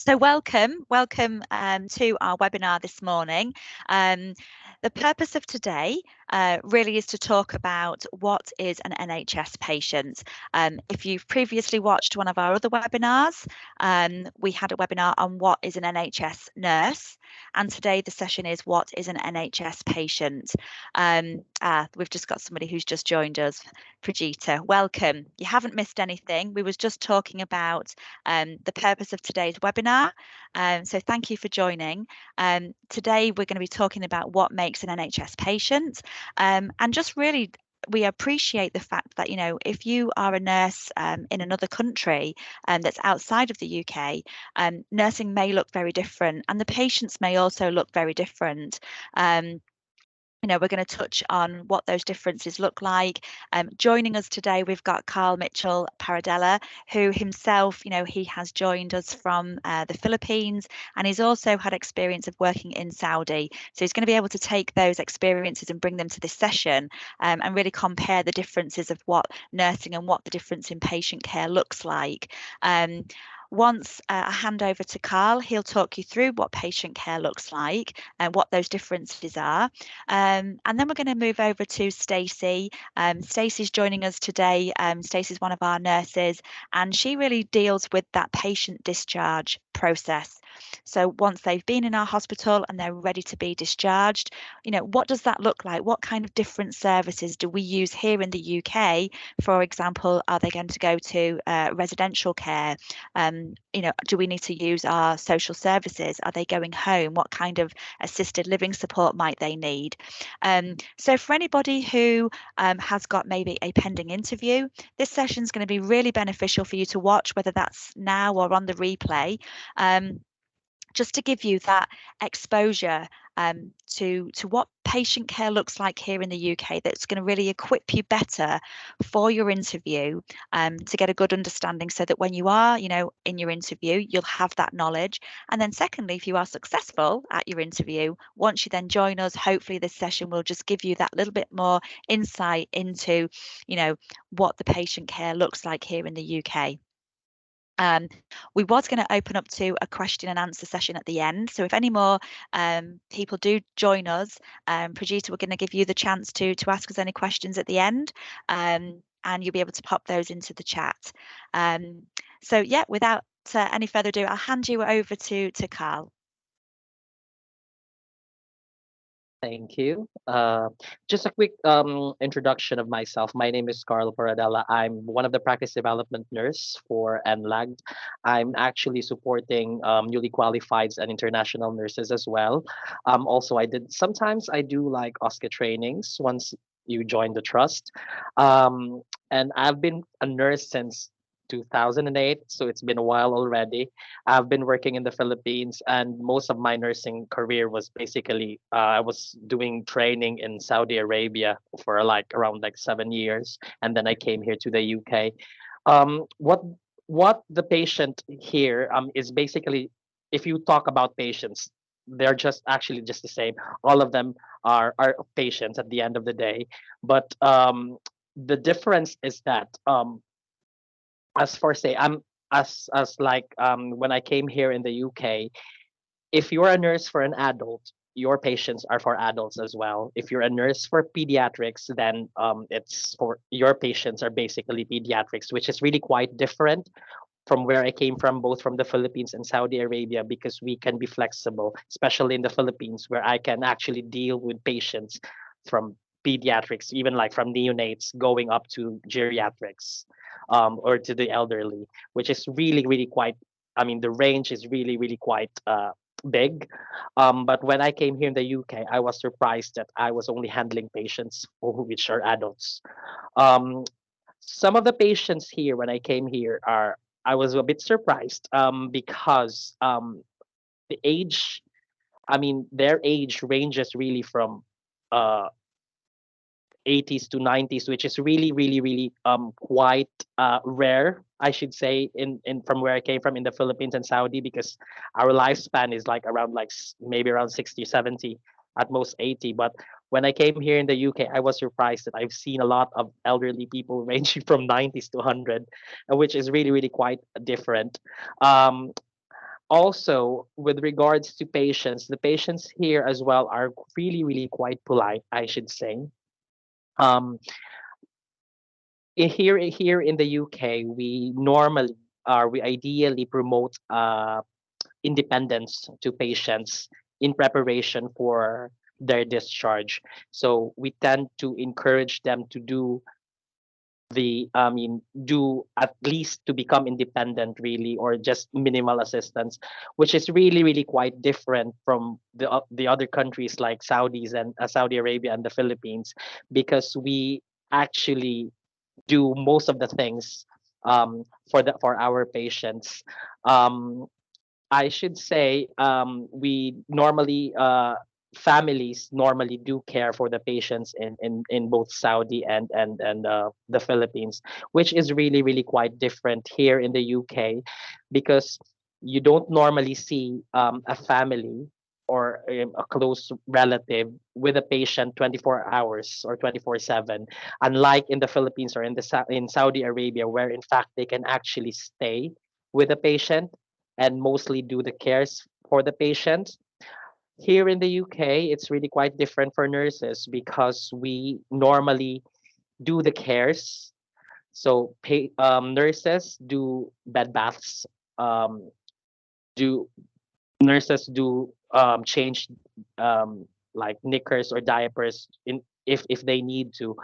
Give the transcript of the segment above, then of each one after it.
So welcome to our webinar this morning. The purpose of today really is to talk about what is an NHS patient. If you've previously watched one of our other webinars, we had a webinar on what is an NHS nurse, and today the session is what is an NHS patient. We've just got somebody who's just joined us. Prajita, welcome. You haven't missed anything. We was just talking about the purpose of today's webinar. So thank you for joining. Today we're going to be talking about what makes an NHS patient, and just really we appreciate the fact that, you know, if you are a nurse in another country that's outside of the UK, nursing may look very different, and the patients may also look very different. We're going to touch on what those differences look like. Joining us today, we've got Carl Mitchell Paradella, who himself, he has joined us from the Philippines, and he's also had experience of working in Saudi. So he's going to be able to take those experiences and bring them to this session, and really compare the differences of what nursing and what the difference in patient care looks like. Once I hand over to Carl, he'll talk you through what patient care looks like and what those differences are. And then we're going to move over to Stacey. Stacey's joining us today. Stacey's one of our nurses, and she really deals with that patient discharge process. So once they've been in our hospital and they're ready to be discharged, what does that look like? What kind of different services do we use here in the UK? For example, are they going to go to residential care? Do we need to use our social services? Are they going home? What kind of assisted living support might they need? So for anybody who has got maybe a pending interview, this session is going to be really beneficial for you to watch, whether that's now or on the replay. Just to give you that exposure to what patient care looks like here in the UK, that's going to really equip you better for your interview, to get a good understanding, so that when you are, in your interview, you'll have that knowledge. And then secondly, if you are successful at your interview, once you then join us, hopefully this session will just give you that little bit more insight into, what the patient care looks like here in the UK. We was going to open up to a question and answer session at the end. So if any more people do join us, Prajita, we're going to give you the chance to ask us any questions at the end, and you'll be able to pop those into the chat. So yeah, without any further ado, I'll hand you over to Carl. Thank you. Just a quick introduction of myself. My name is Carl Paradella. I'm one of the practice development nurse for NLAG. I'm actually supporting newly qualified and international nurses as well. Also, sometimes I do like OSCE trainings once you join the trust. And I've been a nurse since 2008, so it's been a while already. I've been working in the Philippines, and most of my nursing career was basically I was doing training in Saudi Arabia for around 7 years, and then I came here to the UK. What the patient here is basically, if you talk about patients, they're just the same. All of them are patients at the end of the day, but the difference is that as for say I'm as like when I came here in the UK, if you're a nurse for an adult, your patients are for adults as well. If you're a nurse for pediatrics, then it's for your patients are basically pediatrics, which is really quite different from where I came from, both from the Philippines and Saudi Arabia, because we can be flexible, especially in the Philippines, where I can actually deal with patients from pediatrics, even like from neonates going up to geriatrics, or to the elderly, which is really, really quite, I mean, the range is really, really quite big. But when I came here in the UK, I was surprised that I was only handling patients which are adults. Some of the patients here, when I came here, I was a bit surprised because the age, I mean, their age ranges really from uh, 80s to 90s, which is really, really, really quite rare, I should say, in from where I came from in the Philippines and Saudi, because our lifespan is around maybe around 60, 70, at most 80. But when I came here in the UK, I was surprised that I've seen a lot of elderly people ranging from 90s to 100, which is really, really quite different. Um, Also, with regards to patients, the patients here as well are really, really quite polite, I should say. Um, here in the UK, we normally we ideally promote independence to patients in preparation for their discharge. So we tend to encourage them to do do at least to become independent really, or just minimal assistance, which is really, really quite different from the other countries like Saudi Arabia and the Philippines, because we actually do most of the things for our patients. um, I should say, we normally families normally do care for the patients in both Saudi and the Philippines, which is really, really quite different here in the UK, because you don't normally see a family or a close relative with a patient 24 hours or 24/7, unlike in the Philippines or in Saudi Arabia, where in fact they can actually stay with a patient and mostly do the cares for the patients. Here in the UK, it's really quite different for nurses, because we normally do the cares. So nurses do bed baths, um, do nurses do change like knickers or diapers in if they need to,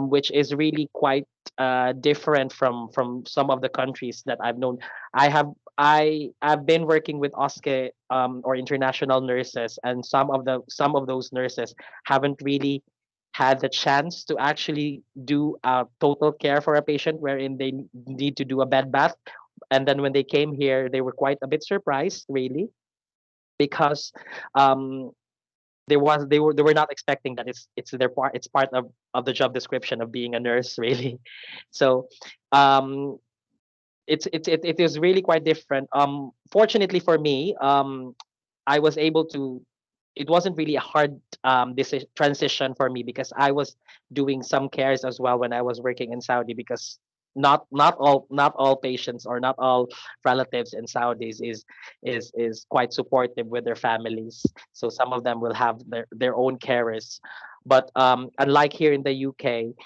which is really quite different from some of the countries that I've known. I've been working with OSCE, or international nurses, and some of those nurses haven't really had the chance to actually do total care for a patient wherein they need to do a bed bath. And then when they came here, they were quite a bit surprised, really, because um, they were not expecting that it's part of the job description of being a nurse, really. So um it is really quite different. Fortunately for me, I was able to it wasn't really a hard transition for me, because I was doing some cares as well when I was working in Saudi, because not all patients or not all relatives in Saudis is quite supportive with their families. So some of them will have their own carers. But unlike here in the UK,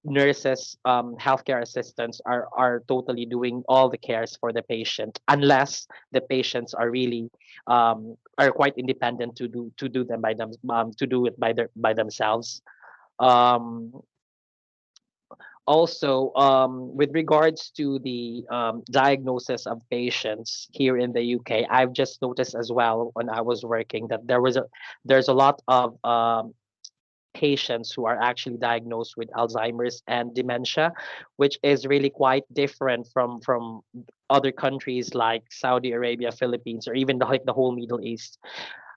nurses, healthcare assistants are totally doing all the cares for the patient, unless the patients are really are quite independent to do them by them to do it by themselves. Um, Also, with regards to the diagnosis of patients here in the UK, I've just noticed as well when I was working that there's a lot of patients who are actually diagnosed with Alzheimer's and dementia, which is really quite different from other countries like Saudi Arabia, Philippines, or even the whole Middle East.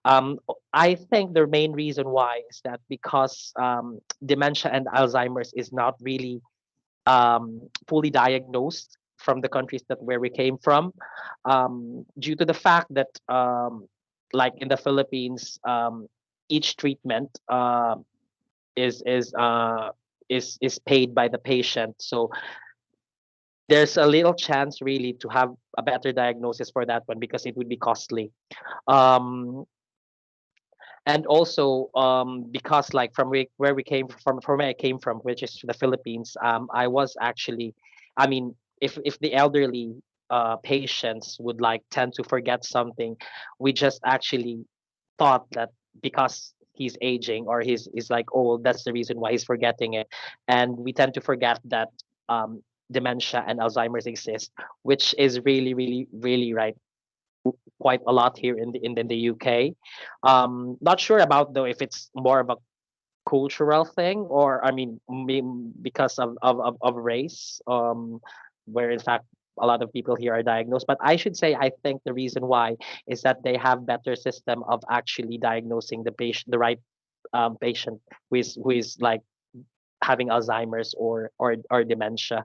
I think the main reason why is that because dementia and Alzheimer's is not really fully diagnosed from the countries that where we came from, due to the fact that like in the Philippines, each treatment is is uh, is paid by the patient. So there's a little chance really to have a better diagnosis for that one, because it would be costly. Um, and also because like where we came from where I came from, which is the Philippines, I was actually, I mean, if the elderly patients would like tend to forget something, we just actually thought that because he's aging or he's like old, that's the reason why he's forgetting it. And we tend to forget that dementia and Alzheimer's exist, which is really, really, really right, quite a lot here in the UK. Not sure about though if it's more of a cultural thing, or I mean because of race, where in fact a lot of people here are diagnosed. But I should say I think the reason why is that they have better system of actually diagnosing the right patient who is like having Alzheimer's or dementia.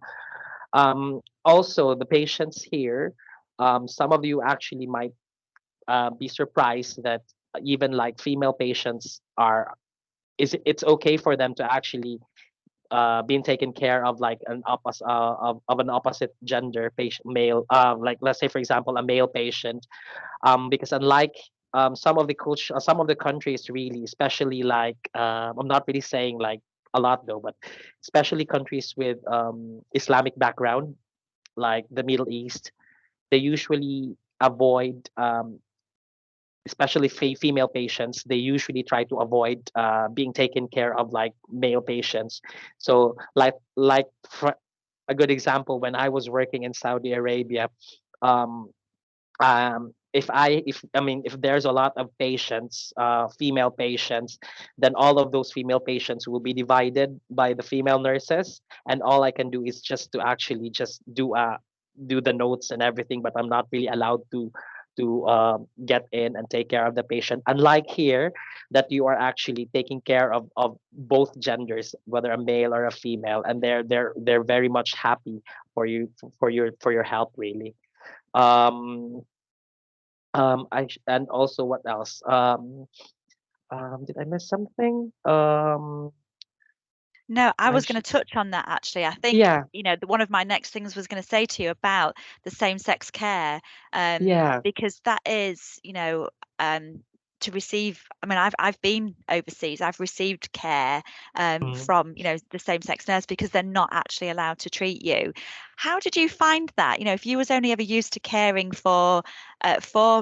Also, the patients here, some of you actually might be surprised that even like female patients are, it's okay for them to actually being taken care of like an of an opposite gender patient, male, like let's say for example a male patient, because unlike some of the culture, some of the countries really, especially like I'm not really saying like a lot though, but especially countries with Islamic background, like the Middle East, they usually avoid, especially female patients, they usually try to avoid being taken care of like male patients. So like for a good example, when I was working in Saudi Arabia, um, if I mean if there's a lot of patients, female patients, then all of those female patients will be divided by the female nurses, and all I can do is just to actually just do the notes and everything, but I'm not really allowed to get in and take care of the patient. Unlike here, that you are actually taking care of both genders, whether a male or a female, and they're very much happy for you, for your help really. Um, and also what else? Did I miss something? No, I I was going sh to touch on that actually. I think, Yeah, one of my next things was going to say to you about the same-sex care, yeah, because that is, um, to receive. I mean, I've been overseas. I've received care mm, from, the same-sex nurse because they're not actually allowed to treat you. How did you find that? If you was only ever used to caring for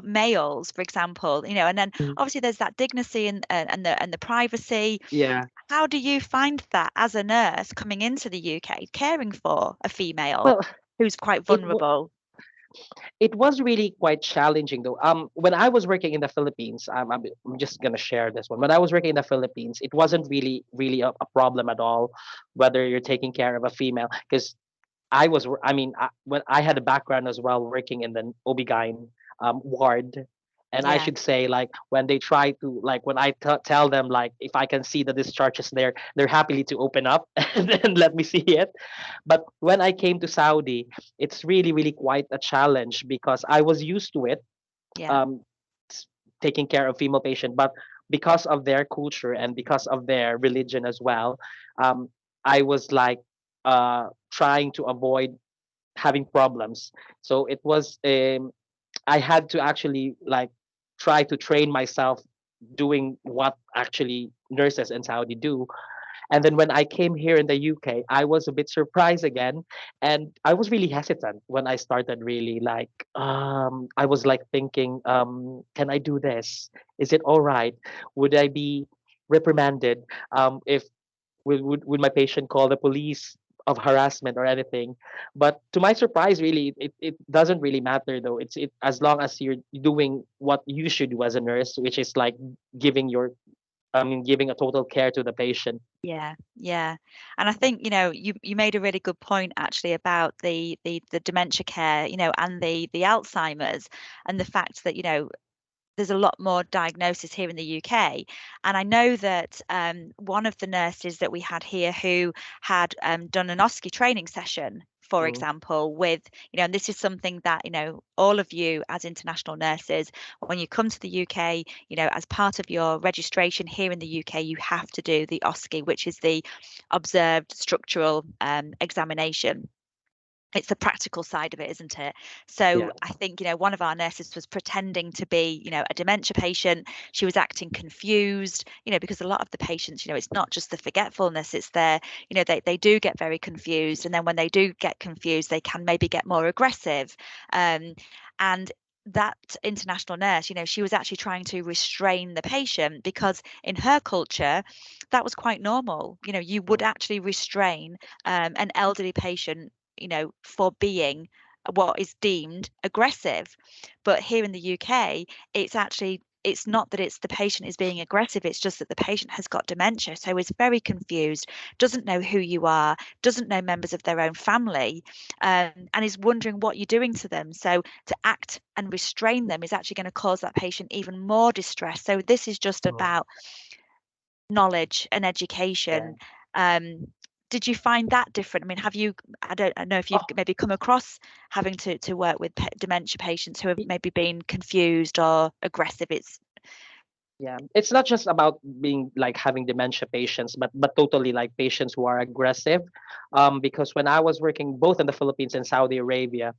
males, for example, and then mm, obviously there's that dignity and the privacy. yeah. How do you find that as a nurse coming into the UK, caring for a female Well, who's quite it w- vulnerable? it was really quite challenging though. When I was working in the Philippines, I'm just gonna share this one. When I was working in the Philippines, it wasn't really a problem at all, whether you're taking care of a female, because I mean, when I had a background as well working in the OB-GYN ward, and I Yeah, should say, like, when they try to, like, when I tell them, like, if I can see the discharges there, they're happily to open up and then let me see it. But when I came to Saudi, it's really quite a challenge because I was used to it, yeah, um, s- taking care of female patient, but because of their culture and because of their religion as well, um, I was like trying to avoid having problems. So it was I had to actually like try to train myself doing what actually nurses in Saudi do. And then when I came here in the UK, I was a bit surprised again, and I was really hesitant when I started. Really, like I was like thinking, can I do this? Is it all right? Would I be reprimanded? If would my patient call the police of harassment or anything? But to my surprise, really, it doesn't really matter though. It as long as you're doing what you should do as a nurse, which is like giving your I mean giving a total care to the patient. yeah, yeah. And I think, you made a really good point actually about the dementia care, and the Alzheimer's, and the fact that, there's a lot more diagnosis here in the UK. And I know that one of the nurses that we had here who had done an OSCE training session, for Mm, example, with, and this is something that, all of you as international nurses, when you come to the UK, as part of your registration here in the UK, you have to do the OSCE, which is the observed structural examination. It's the practical side of it, isn't it? So yeah. I think, one of our nurses was pretending to be, a dementia patient. She was acting confused, because a lot of the patients, it's not just the forgetfulness, it's their, they do get very confused. And then when they do get confused, they can maybe get more aggressive. And that international nurse, she was actually trying to restrain the patient because in her culture, that was quite normal. You would Mm, actually restrain an elderly patient, for being what is deemed aggressive. But here in the UK, it's not that it's the patient is being aggressive, it's just that the patient has got dementia, so is very confused, doesn't know who you are, doesn't know members of their own family, and is wondering what you're doing to them. So to act and restrain them is actually going to cause that patient even more distress. So this is just mm, about knowledge and yeah. education. Um, did you find that different? I mean, I don't know if you've Oh, maybe come across having to work with dementia patients who have y- maybe been confused or aggressive. It's Yeah, it's not just about being like having dementia patients, but totally like patients who are aggressive. Because when I was working both in the Philippines and Saudi Arabia,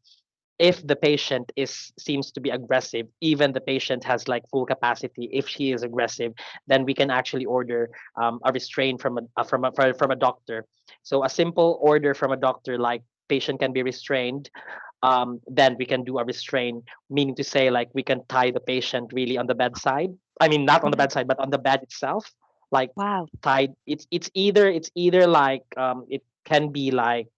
if the patient is seems to be aggressive, even the patient has like full capacity, if she is aggressive, then we can actually order a restraint from a doctor. So a simple order from a doctor, like patient can be restrained, then we can do a restraint, meaning to say like we can tie the patient really on the bedside. I mean, not on the Yeah. bedside, but on the bed itself, like Wow. tied. It's either like it can be like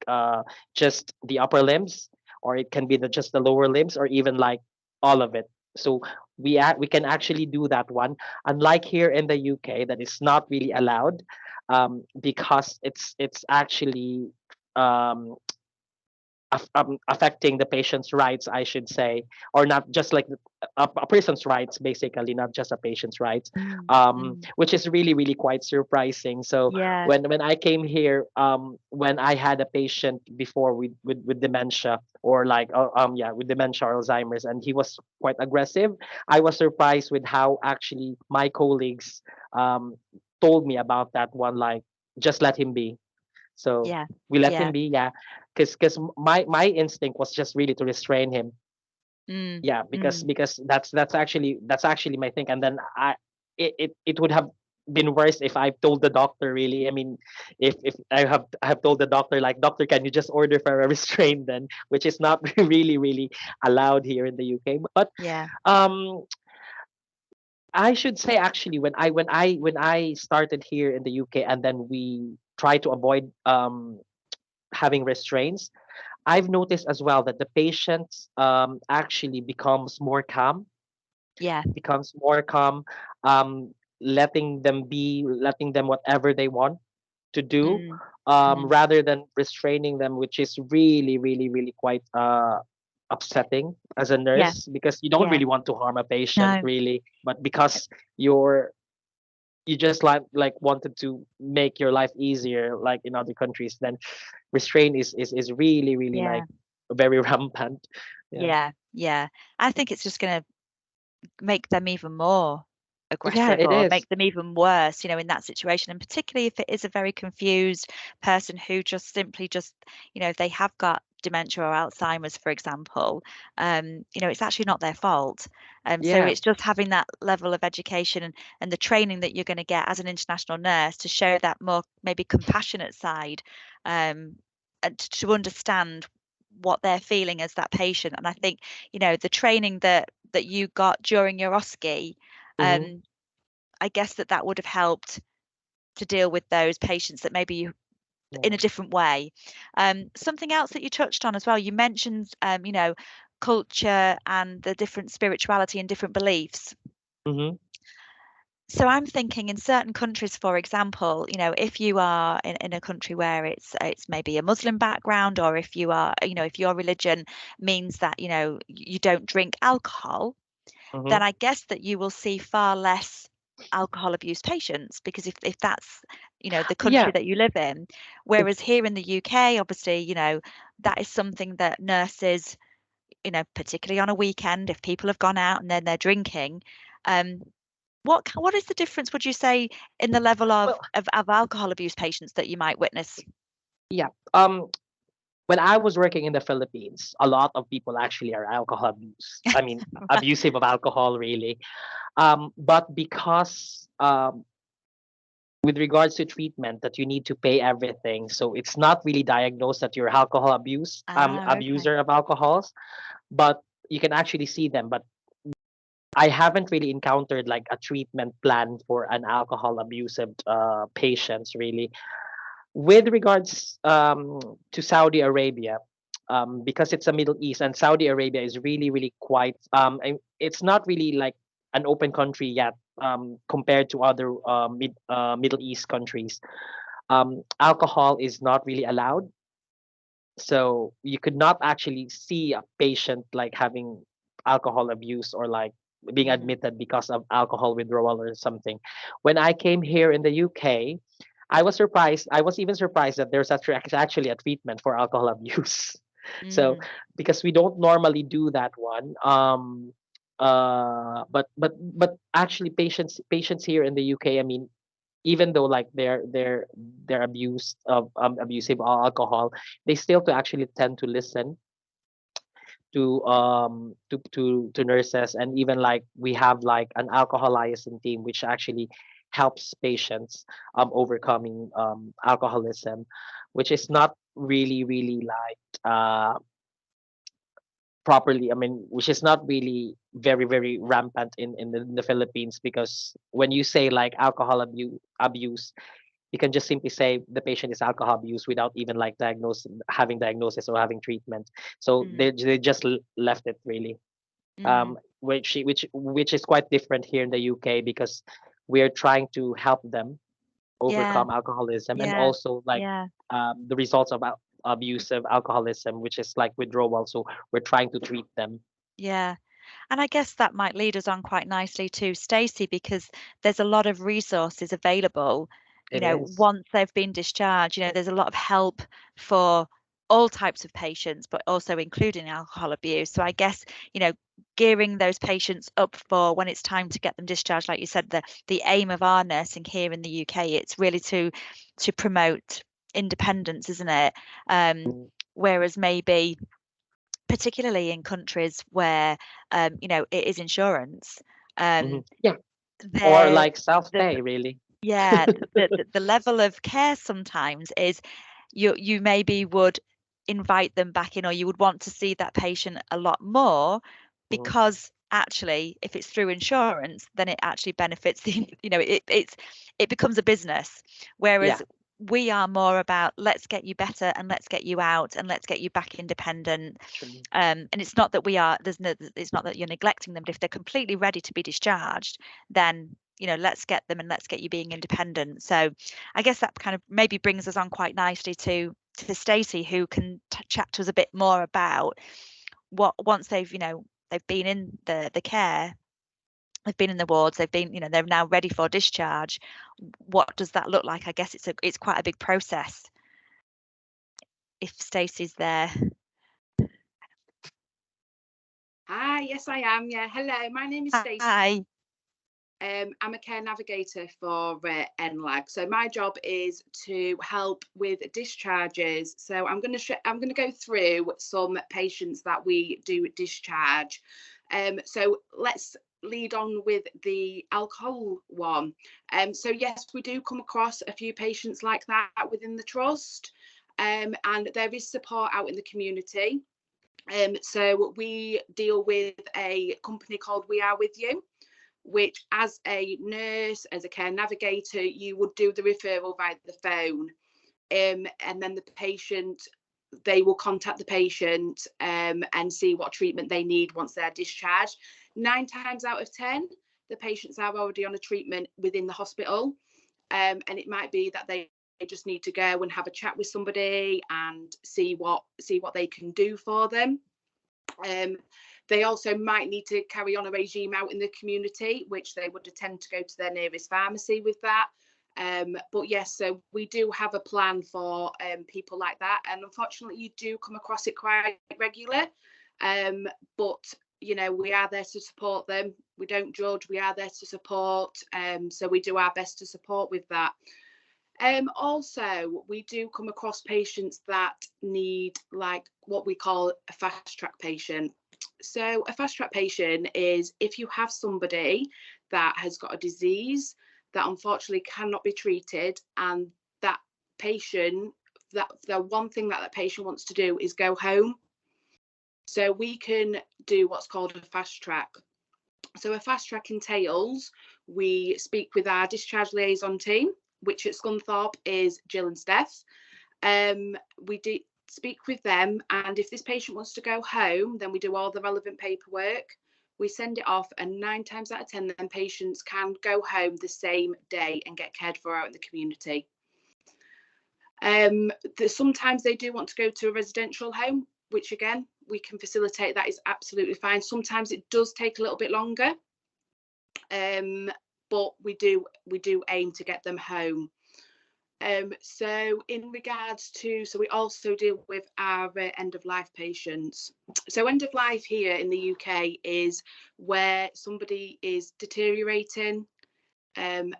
just the upper limbs, or it can be just the lower limbs, or even like all of it. So we can actually do that one. Unlike here in the UK, that is not really allowed, because it's actually um, affecting the patient's rights, I should say, or not just like a person's rights, basically, not just a patient's rights, Mm, mm. which is really, really quite surprising. So Yeah. when I came here, when I had a patient before with dementia, or like yeah, with dementia or Alzheimer's, and he was quite aggressive, I was surprised with how actually my colleagues told me about that one, like just let him be. So Yeah. we let him Yeah. be, yeah, because my instinct was just really to restrain him, Mm, yeah, because mm. that's actually my thing. And then it would have been worse if I told the doctor, really. I mean, if I have told the doctor, like, doctor, can you just order for a restraint then, which is not really really allowed here in the UK. But Yeah. um I should say, actually, when I started here in the UK, and then we try to avoid having restraints, I've noticed as well that the patient actually Yeah. becomes more calm, letting them whatever they want to do, Mm, mm. rather than restraining them, which is really, really, really quite upsetting as a Yeah. nurse, because you don't Yeah. really want to harm a patient, No. really, but because you're you just like wanted to make your life easier, like in other countries, then restraint is really, really Yeah. like very rampant. Yeah. Yeah. Yeah. I think it's just going to make them even more Yeah, aggressive it or is. make them even worse, in that situation. And particularly if it is a very confused person who just simply if they have got dementia or Alzheimer's, for example, it's actually not their fault. So Yeah. it's just having that level of education and the training that you're going to get as an international nurse to show that more maybe compassionate side, and to understand what they're feeling as that patient. And I think, the training that you got during your OSCE, Hmm. um, I guess that would have helped to deal with those patients that maybe you in a Yeah. different way. Something else that you touched on as well, you mentioned, culture and the different spirituality and different beliefs. Hmm. So I'm thinking in certain countries, for example, if you are in a country where it's maybe a Muslim background, or if you are, if your religion means that, you don't drink alcohol, Hmm. then I guess that you will see far less alcohol abuse patients, because if that's, the country Yeah. that you live in. it, Whereas here in the UK, obviously, that is something that nurses, particularly on a weekend, if people have gone out and then they're drinking, um, what is the difference, would you say, in the level well, of alcohol abuse patients that you might witness? yeah. When I was working in the Philippines, a lot of people actually are alcohol abuse. I mean, abusive of alcohol, really. But because with regards to treatment, that you need to pay everything, so it's not really diagnosed that you're alcohol Okay. abuser of alcohols, but you can actually see them. But I haven't really encountered like a treatment plan for an alcohol abusive patients, really. With regards to Saudi Arabia, because it's a Middle East, and Saudi Arabia is really, really quite, it's not really like an open country yet, compared to other Middle East countries. Alcohol is not really allowed. So you could not actually see a patient like having alcohol abuse, or like being Mm. admitted because of alcohol withdrawal or something. When I came here in the UK, I was surprised. I was even surprised that there's actually a treatment for alcohol abuse. So Mm. because we don't normally do that one. But actually, patients here in the UK, I mean, even though like they're abused of abusive alcohol, they still to actually tend to listen to nurses. And even like we have like an alcohol liaison team which actually helps patients overcoming alcoholism, which is not really like properly, I mean, which is not really very rampant in the Philippines, because when you say like alcohol abuse, you can just simply say the patient is alcohol abuse without even like having diagnosis or having treatment. So Mm, they just left it really, mm, which is quite different here in the UK, because we're trying to help them yeah, overcome alcoholism, and yeah, also like yeah, the results of abusive alcoholism, which is like withdrawal. So we're trying to treat them. yeah. And I guess that might lead us on quite nicely to Stacey, because there's a lot of resources available, It is. once they've been discharged. There's a lot of help for all types of patients, but also including alcohol abuse. So I guess, gearing those patients up for when it's time to get them discharged, like you said, the aim of our nursing here in the UK, it's really to promote independence, isn't it? Um, Mm, Whereas maybe particularly in countries where it is insurance, mhm. um Yeah, or there like the self-pay really. yeah the level of care sometimes is, you maybe would invite them back in, or you would want to see that patient a lot more, Mhm. because actually if it's through insurance, then it actually benefits the it becomes a business. Yeah, Whereas we are more about, let's get you better and let's get you out and let's get you back independent. true. And it's not that we are there's no it's not that you're neglecting them, but if they're completely ready to be discharged, then let's get them and let's get you being independent. So I guess that kind of maybe brings us on quite nicely to Stacey, who can chat to us a bit more about what, once they've been in the care, they've been in the wards, they've been, they're now ready for discharge. What does that look like? I guess it's quite a big process, if Stacey's there. Hi, yes, I am. Yeah, hello. My name is Stacey. Hi. I'm a care navigator for NLAG. So my job is to help with discharges. So I'm going to go through some patients that we do discharge. So let's lead on with the alcohol one. So yes, we do come across a few patients like that within the trust, and there is support out in the community. So we deal with a company called We Are With You, which as a nurse, as a care navigator, you would do the referral via the phone. And then they will contact the patient and see what treatment they need once they're discharged. 9 times out of 10, the patients are already on a treatment within the hospital. And it might be that they just need to go and have a chat with somebody and see what they can do for them. They also might need to carry on a regime out in the community, which they would tend to go to their nearest pharmacy with that. But yes, so we do have a plan for people like that. And unfortunately, you do come across it quite regular. But, we are there to support them. We don't judge, we are there to support. So we do our best to support with that. Also, we do come across patients that need like what we call a fast track patient. So a fast track patient is if you have somebody that has got a disease that unfortunately cannot be treated, and that patient, that the one thing that patient wants to do is go home. So we can do what's called a fast track. So a fast track entails we speak with our discharge liaison team, which at Scunthorpe is Jill and Steph. We do speak with them, and if this patient wants to go home, then we do all the relevant paperwork. We send it off, and 9 times out of 10, then patients can go home the same day and get cared for out in the community. Sometimes they do want to go to a residential home, which again, we can facilitate. That is absolutely fine. Sometimes it does take a little bit longer, but we do aim to get them home. So in regards to, so we also deal with our end of life patients. So end of life here in the UK is where somebody is deteriorating, and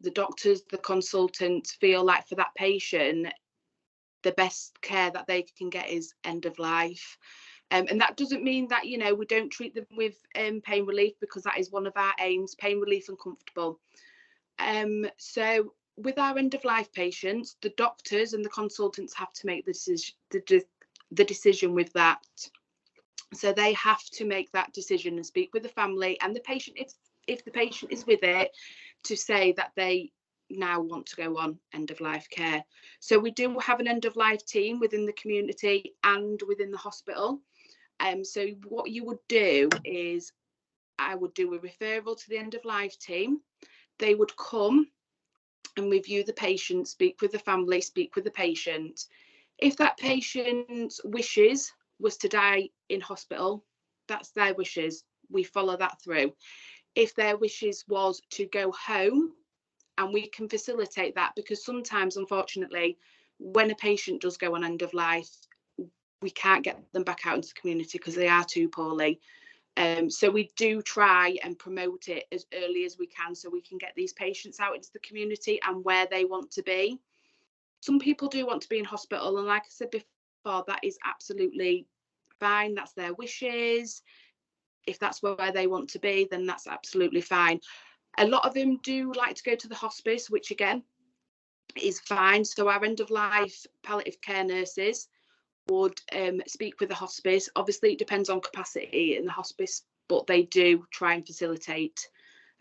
the doctors, the consultants feel like for that patient, the best care that they can get is end of life. And that doesn't mean that, you know, we don't treat them with pain relief, because that is one of our aims, pain relief and comfortable. So with our end of life patients, the doctors and the consultants have to make the decision with that. So they have to make that decision and speak with the family and the patient, if the patient is with it, to say that they now want to go on end of life care. So we do have an end of life team within the community and within the hospital. So what you would do is, I would do a referral to the end of life team. They would come and review the patient, speak with the family, speak with the patient. If that patient's wishes was to die in hospital, that's their wishes. We follow that through. If their wishes was to go home, and we can facilitate that, because sometimes, unfortunately, when a patient does go on end of life, we can't get them back out into the community because they are too poorly. So we do try and promote it as early as we can, so we can get these patients out into the community and where they want to be. Some people do want to be in hospital, and like I said before, that is absolutely fine. That's their wishes. If that's where they want to be, then that's absolutely fine. A lot of them do like to go to the hospice, which again is fine. So our end of life palliative care nurses would speak with the hospice. Obviously, it depends on capacity in the hospice, but they do try and facilitate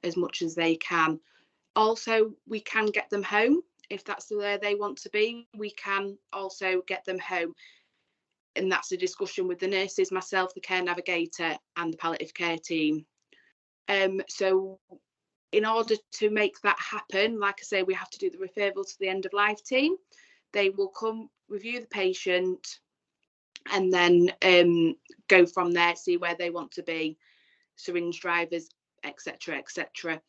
as much as they can. Also, we can get them home. If that's where they want to be, we can also get them home. And that's a discussion with the nurses, myself, the care navigator, and the palliative care team. So in order to make that happen, like I say, we have to do the referral to the end of life team. They will come, review the patient, and then go from there, see where they want to be, syringe drivers, etc., etc.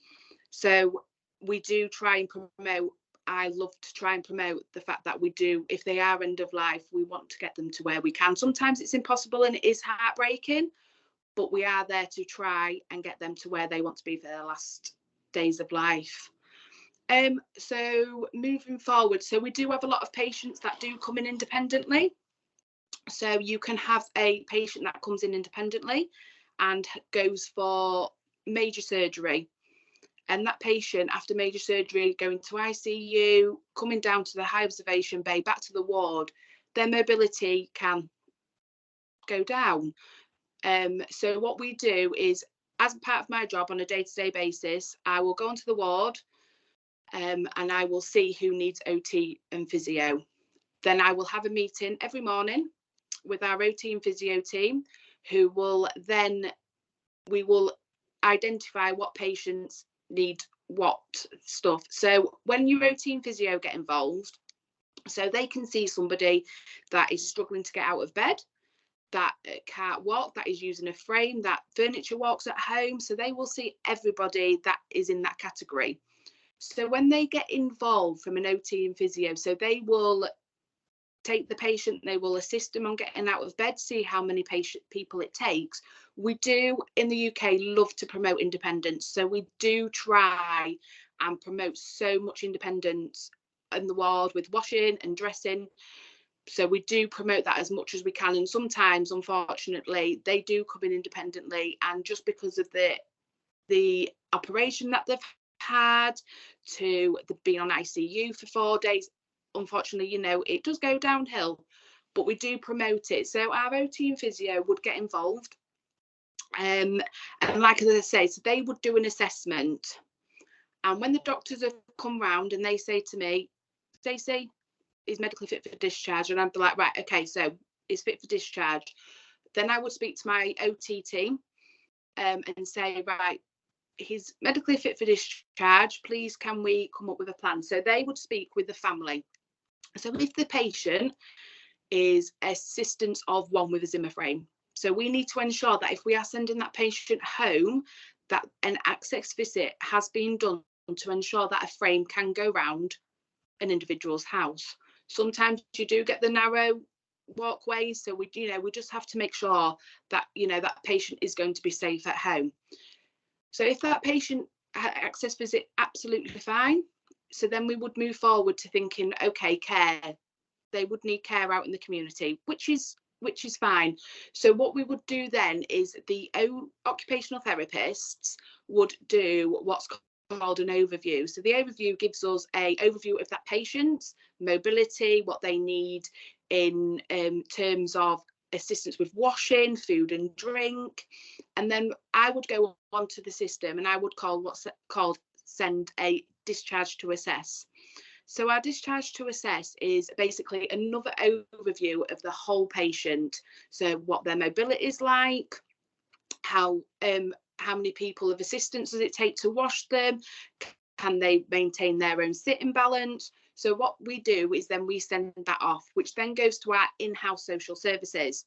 So we do try and promote, I love to try and promote the fact that we do, if they are end of life, we want to get them to where we can. Sometimes it's impossible and it is heartbreaking, but we are there to try and get them to where they want to be for their last days of life. So moving forward, so we do have a lot of patients that do come in independently. So you can have a patient that comes in independently and goes for major surgery. And that patient, after major surgery, going to ICU, coming down to the high observation bay, back to the ward, their mobility can go down. So what we do is, as part of my job on a day-to-day basis, I will go onto the ward and I will see who needs OT and physio. Then I will have a meeting every morning with our OT and physio team, who will then, we will identify what patients need what stuff. So when your OT and physio get involved, so they can see somebody that is struggling to get out of bed, that can't walk, that is using a frame, that furniture walks at home. So they will see everybody that is in that category. So when they get involved from an OT and physio, so they will take the patient, they will assist them on getting out of bed, see how many people it takes. We do in the UK love to promote independence, so we do try and promote so much independence in the ward with washing and dressing. So we do promote that as much as we can, and sometimes, unfortunately, they do come in independently, and just because of the operation that they've had, to being on ICU for 4 days, unfortunately, you know, it does go downhill, but we do promote it. So our OT and physio would get involved, and like I say, so they would do an assessment, and when the doctors have come round and they say to me, Stacey, is medically fit for discharge, and I'd be like, right, okay, so it's fit for discharge. Then I would speak to my OT team and say, right, he's medically fit for discharge, please can we come up with a plan? So they would speak with the family. So if the patient is assistance of one with a Zimmer frame, so we need to ensure that if we are sending that patient home, that an access visit has been done to ensure that a frame can go round an individual's house. Sometimes you do get the narrow walkways, so we just have to make sure that that patient is going to be safe at home. So if that patient had access visit, absolutely fine. So then we would move forward to thinking, okay, care. They would need care out in the community, which is fine. So what we would do then is the occupational therapists would do what's called an overview. So the overview gives us an overview of that patient's mobility, what they need in terms of assistance with washing, food and drink. And then I would go onto the system and I would call what's called send a discharge to assess. So our discharge to assess is basically another overview of the whole patient. So what their mobility is like, how many people of assistance does it take to wash them, can they maintain their own sitting balance. So what we do is then we send that off, which then goes to our in-house social services.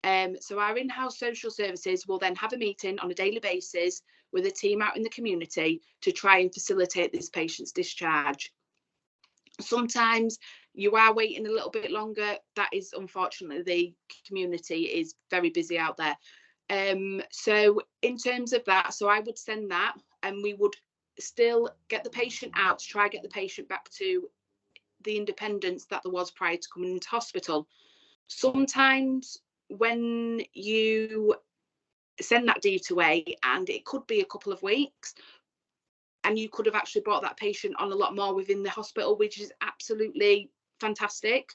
So our in-house social services will then have a meeting on a daily basis with a team out in the community to try and facilitate this patient's discharge. Sometimes you are waiting a little bit longer. That is unfortunately, the community is very busy out there. So in terms of that, so I would send that and we would still get the patient out to try get the patient back to the independence that there was prior to coming into hospital. Sometimes when you send that deed away, and it could be a couple of weeks, and you could have actually brought that patient on a lot more within the hospital, which is absolutely fantastic.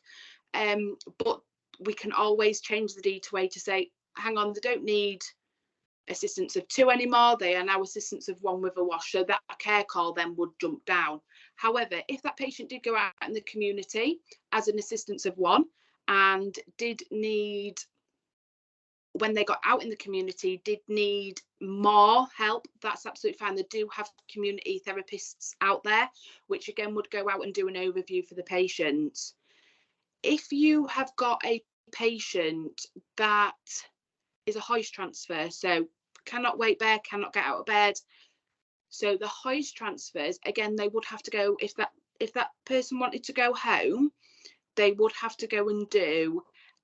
But we can always change the deed away to say, hang on, they don't need assistance of 2 anymore, they are now assistance of 1 with a wash, so that care call then would jump down. However, if that patient did go out in the community as an assistance of 1 and did need, when they got out in the community, did need more help, that's absolutely fine. They do have community therapists out there, which again would go out and do an overview for the patients. If you have got a patient that is a hoist transfer, so cannot wait there, cannot get out of bed, so the hoist transfers, again, they would have to go, if that person wanted to go home, they would have to go and do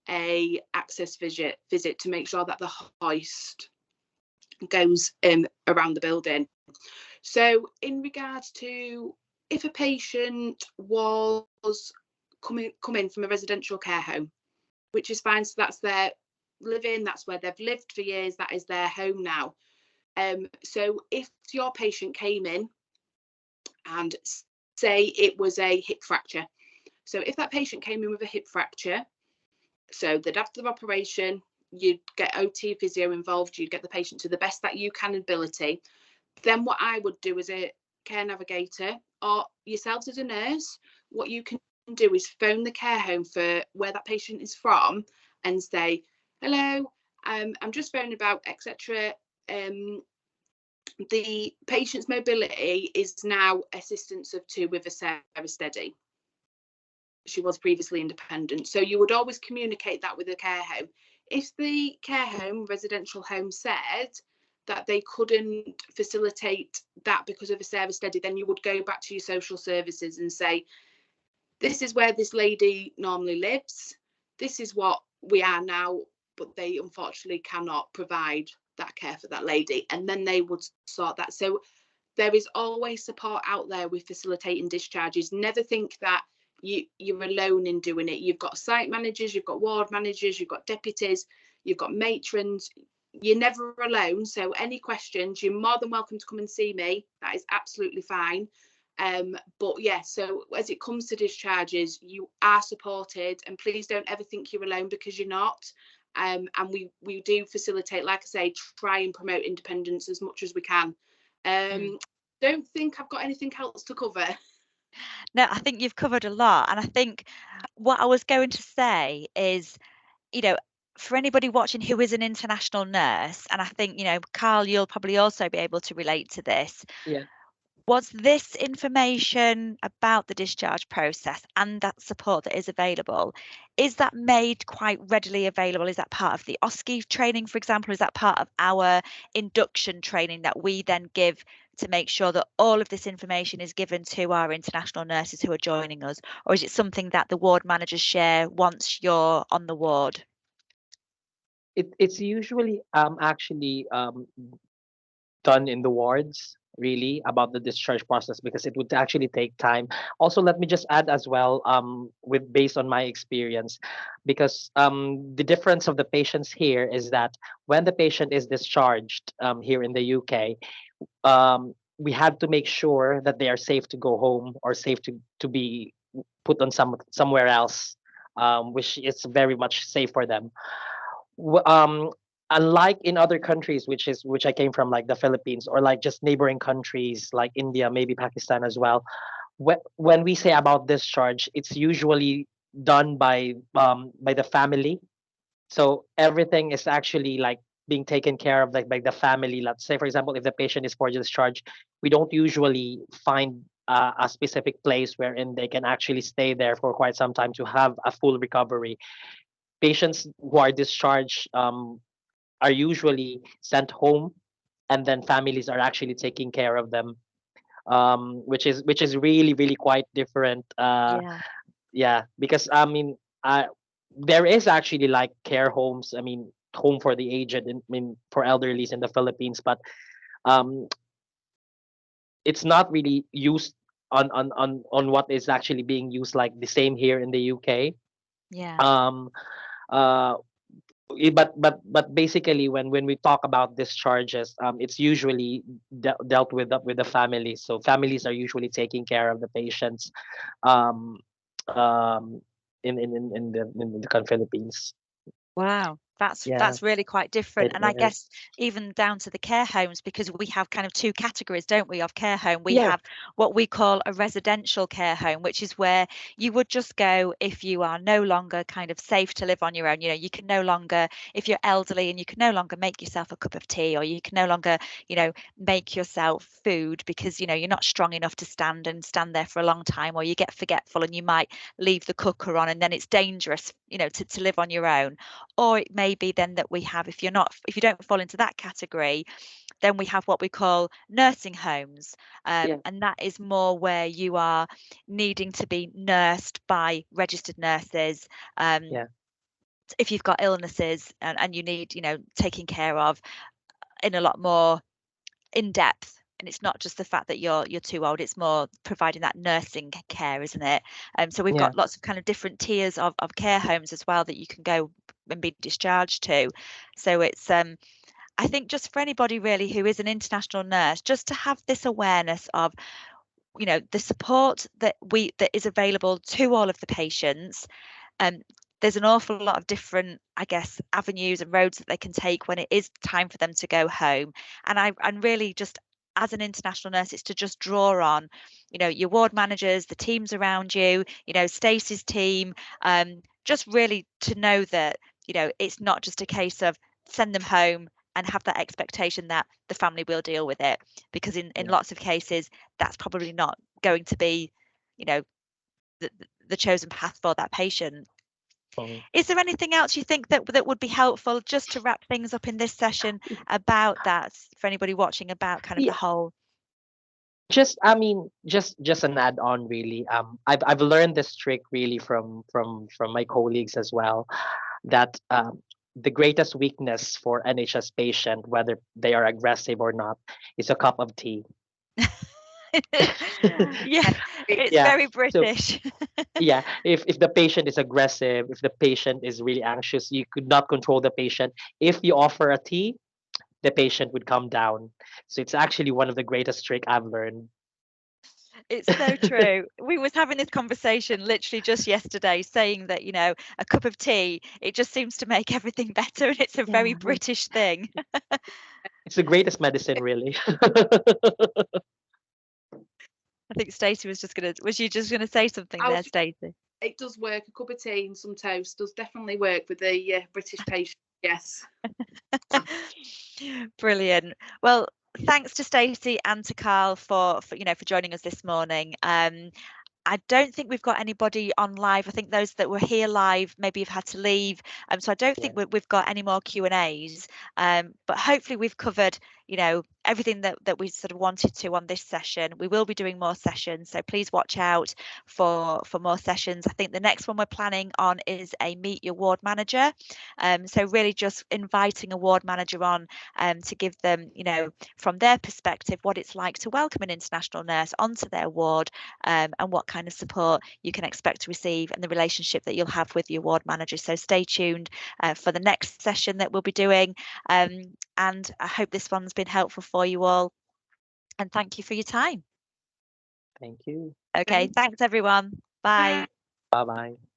a access visit to make sure that the hoist goes around the building. So in regards to if a patient was coming from a residential care home, which is fine, so that's their living, that's where they've lived for years, that is their home now. So if your patient came in and say it was a hip fracture, so if that patient came in with a hip fracture, so they'd have the operation, you'd get OT physio involved, you'd get the patient to the best that you can ability. Then what I would do as a care navigator, or yourselves as a nurse, what you can do is phone the care home for where that patient is from and say, hello, I'm just phoning about etc. The patient's mobility is now assistance of 2 with a Sarah steady. She was previously independent. So you would always communicate that with the care home. If the care home, residential home, said that they couldn't facilitate that because of a Sarah steady, then you would go back to your social services and say, this is where this lady normally lives. This is what we are now, but they unfortunately cannot provide that care for that lady. And then they would sort that. So there is always support out there with facilitating discharges. Never think that you're alone in doing it. You've got site managers, you've got ward managers, you've got deputies, you've got matrons. You're never alone. So any questions, you're more than welcome to come and see me. That is absolutely fine. But yeah, so as it comes to discharges, you are supported, and please don't ever think you're alone, because you're not. And we do facilitate, like I say, try and promote independence as much as we can. Don't think I've got anything else to cover. No, I think you've covered a lot. And I think what I was going to say is, for anybody watching who is an international nurse, and I think, Carl, you'll probably also be able to relate to this. Yeah. Was this information about the discharge process and that support that is available, is that made quite readily available? Is that part of the OSCE training, for example? Is that part of our induction training that we then give to make sure that all of this information is given to our international nurses who are joining us, or is it something that the ward managers share once you're on the ward? It's usually actually done in the wards, really, about the discharge process, because it would actually take time. Also, let me just add as well, with based on my experience, because the difference of the patients here is that when the patient is discharged here in the UK, we have to make sure that they are safe to go home or safe to be put on somewhere else, which is very much safe for them. W- um Unlike in other countries, which I came from, like the Philippines, or like just neighboring countries like India, maybe Pakistan as well, when we say about discharge, it's usually done by the family. So everything is actually like being taken care of, like by the family. Let's say, for example, if the patient is for discharge, we don't usually find a specific place wherein they can actually stay there for quite some time to have a full recovery. Patients who are discharged are usually sent home, and then families are actually taking care of them, which is really quite different. Yeah. Yeah, because I mean, there is actually like care homes. I mean, home for the aged, I mean, for elderlies in the Philippines, but um, it's not really used on what is actually being used, like the same here in the UK. Yeah. Um, uh, but basically, when we talk about discharges, it's usually dealt with with the families. So families are usually taking care of the patients, um, um, in the Philippines. Wow, Yeah, that's really quite different. it And I is. guess even down to the care homes, because we have kind of two categories, don't we, of care home? We Yeah, have what we call a residential care home, which is where you would just go if you are no longer kind of safe to live on your own. You know, you can no longer, if you're elderly and you can no longer make yourself a cup of tea, or you can no longer, make yourself food because, you're not strong enough to stand there for a long time, or you get forgetful and you might leave the cooker on and then it's dangerous, to live on your own. Or it may be then that we have, if you don't fall into that category, then we have what we call nursing homes, yeah, and that is more where you are needing to be nursed by registered nurses, um, yeah, if you've got illnesses and you need, taking care of in a lot more in depth. And it's not just the fact that you're too old, it's more providing that nursing care, isn't it? So we've yeah, got lots of kind of different tiers of care homes as well that you can go and be discharged to. So it's I think just for anybody really who is an international nurse, just to have this awareness of, the support that is available to all of the patients. um there's an awful lot of different, I guess, avenues and roads that they can take when it is time for them to go home. And really, just as an international nurse, it's to just draw on, your ward managers, the teams around you, Stacey's team, just really to know that, it's not just a case of send them home and have that expectation that the family will deal with it, because in yeah. lots of cases that's probably not going to be, you know the, the chosen path for that patient. Um, Is there anything else you think that would be helpful just to wrap things up in this session about that, for anybody watching, about kind of the yeah, whole? just I mean, just an add-on, really. I've learned this trick really from my colleagues as well, that the greatest weakness for NHS patient, whether they are aggressive or not, is a cup of tea. Yeah, it's Yeah. very So British. yeah, if the patient is aggressive, if the patient is really anxious, you could not control the patient. If you offer a tea, the patient would calm down. So it's actually one of the greatest trick I've learned. It's so true. We was having this conversation literally just yesterday, saying that, a cup of tea, it just seems to make everything better, and it's a very Yeah, British thing. it's the greatest medicine, really. I think Stacey was you just gonna say something I there, was Stacey? It does work. A cup of tea and some toast does definitely work with the British patient. Yes. Brilliant. Well, thanks to Stacey and to Carl for joining us this morning. I don't think we've got anybody on live. I think those that were here live maybe have had to leave. So I don't Yeah, think we've got any more Q&As. But hopefully we've covered, everything that we sort of wanted to on this session. We will be doing more sessions, so please watch out for more sessions. I think the next one we're planning on is a meet your ward manager. So really just inviting a ward manager on to give them, you know, from their perspective, what it's like to welcome an international nurse onto their ward, and what kind of support you can expect to receive, and the relationship that you'll have with your ward manager. So stay tuned for the next session that we'll be doing. And I hope this one's been helpful for you all. And thank you for your time. Thank you. Okay, thanks everyone. Bye. Bye bye.